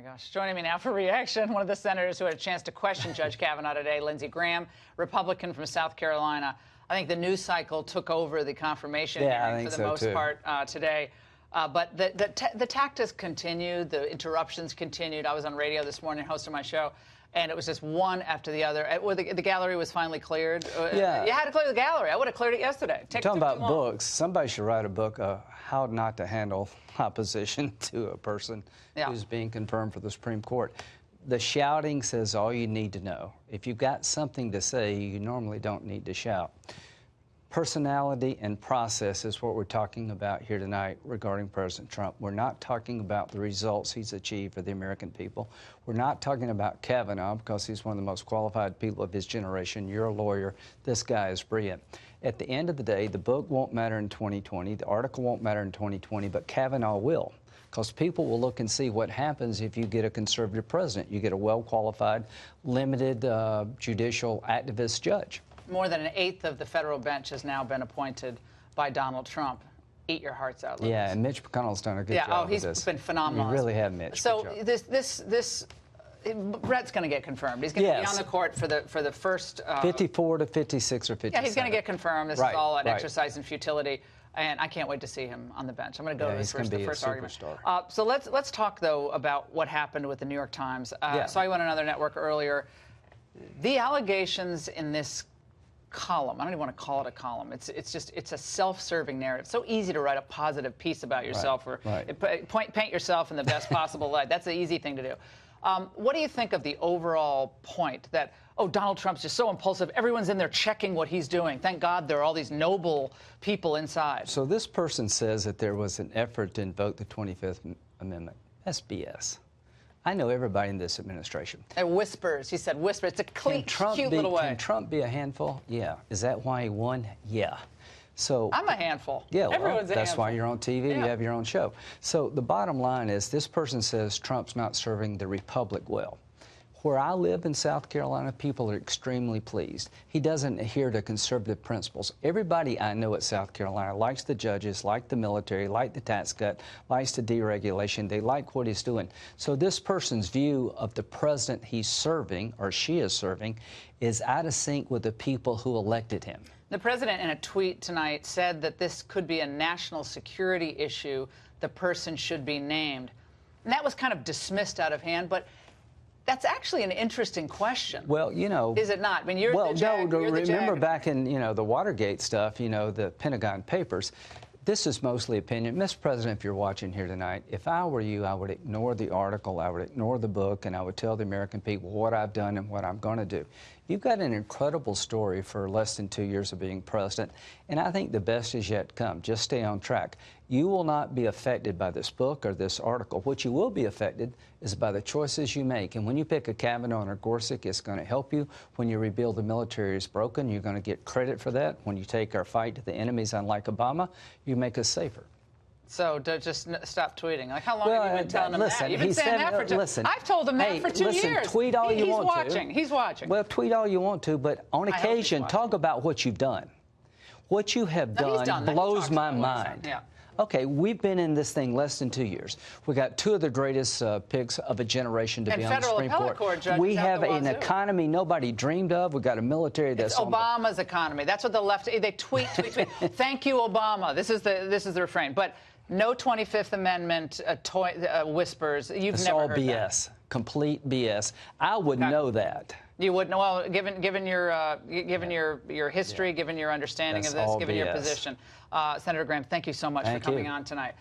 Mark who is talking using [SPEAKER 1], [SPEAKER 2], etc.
[SPEAKER 1] gosh. Joining me now for reaction, one of the senators who had a chance to question Judge Kavanaugh today, Lindsey Graham, Republican from South Carolina. I think the news cycle took over the confirmation hearing for the most part today. But the tactics continued, the interruptions continued. I was on radio this morning hosting my show, and it was just one after the other. The gallery was finally cleared.
[SPEAKER 2] Yeah.
[SPEAKER 1] You had to clear the gallery. I would have cleared it yesterday.
[SPEAKER 2] Talking about books, somebody should write a book, How Not to Handle Opposition to a Person who's being confirmed for the Supreme Court. The shouting says all you need to know. If you've got something to say, you normally don't need to shout. Personality and process is what we're talking about here tonight regarding President Trump. We're not talking about the results he's achieved for the American people. We're not talking about Kavanaugh because he's one of the most qualified people of his generation. You're a lawyer. This guy is brilliant. At the end of the day, the book won't matter in 2020. The article won't matter in 2020, but Kavanaugh will. Because people will look and see what happens if you get a conservative president. You get a well-qualified, limited judicial activist judge.
[SPEAKER 1] More than an eighth of the federal bench has now been appointed by Donald Trump. Eat your hearts out, Lucas.
[SPEAKER 2] Yeah, and Mitch McConnell's done a good job
[SPEAKER 1] he's
[SPEAKER 2] with this.
[SPEAKER 1] Been phenomenal.
[SPEAKER 2] You really have, Mitch.
[SPEAKER 1] So Brett's going to get confirmed. He's going to be on the court for the first
[SPEAKER 2] 54 to 56 or 57.
[SPEAKER 1] Yeah, he's going to get confirmed. This is all an exercise in futility. And I can't wait to see him on the bench. I'm going to go to the first argument. So let's talk, though, about what happened with the New York Times. Saw you on another network earlier. The allegations in this column, I don't even want to call it a column. It's a self-serving narrative. It's so easy to write a positive piece about yourself or paint yourself in the best possible light. That's the easy thing to do. What do you think of the overall point that, Donald Trump's just so impulsive, everyone's in there checking what he's doing. Thank God there are all these noble people inside.
[SPEAKER 2] So this person says that there was an effort to invoke the 25th Amendment. That's BS. I know everybody in this administration.
[SPEAKER 1] And whispers. He said whispers. It's a cute little way.
[SPEAKER 2] Can Trump be a handful? Yeah. Is that why he won? Yeah. So
[SPEAKER 1] I'm a handful.
[SPEAKER 2] Yeah, well,
[SPEAKER 1] everyone's a
[SPEAKER 2] that's
[SPEAKER 1] handful.
[SPEAKER 2] Why you're on TV. You have your own show. So the bottom line is this person says Trump's not serving the republic well. Where I live in South Carolina, people are extremely pleased. He doesn't adhere to conservative principles. Everybody I know at South Carolina likes the judges, like the military, like the tax cut, likes the deregulation. They like what he's doing. So this person's view of the president he's serving, or she is serving, is out of sync with the people who elected him.
[SPEAKER 1] The president, in a tweet tonight, said that this could be a national security issue. The person should be named. And that was kind of dismissed out of hand, but that's actually an interesting question.
[SPEAKER 2] Well, you know.
[SPEAKER 1] Is it not? I mean,
[SPEAKER 2] remember back in, the Watergate stuff, the Pentagon Papers, this is mostly opinion. Mr. President, if you're watching here tonight, if I were you, I would ignore the article, I would ignore the book, and I would tell the American people what I've done and what I'm going to do. You've got an incredible story for less than 2 years of being president, and I think the best is yet to come. Just stay on track. You will not be affected by this book or this article. What you will be affected is by the choices you make. And when you pick a Kavanaugh or Gorsuch, it's going to help you. When you rebuild the military is broken, you're going to get credit for that. When you take our fight to the enemies, unlike Obama, you make us safer.
[SPEAKER 1] So just stop tweeting. Like, how long have you been telling him that? You've been saying that for 2 years. I've told him that for 2 years.
[SPEAKER 2] Tweet all you want to.
[SPEAKER 1] He's watching. He's watching.
[SPEAKER 2] Well, tweet all you want to, but on occasion, talk about what you've done. What you have done blows my mind.
[SPEAKER 1] Yeah.
[SPEAKER 2] Okay, we've been in this thing less than 2 years. We got two of the greatest picks of a generation to be on the Supreme Court. We have an economy nobody dreamed of. We've got a military that's
[SPEAKER 1] Obama's economy. That's what the left, they tweet. Thank you, Obama. This is the refrain. But no 25th Amendment whispers. You've never heard that.
[SPEAKER 2] It's all BS. Complete BS. I would know that.
[SPEAKER 1] You wouldn't. Well, given your history, given your understanding of this, given your position, Senator Graham, thank you so much for coming on tonight.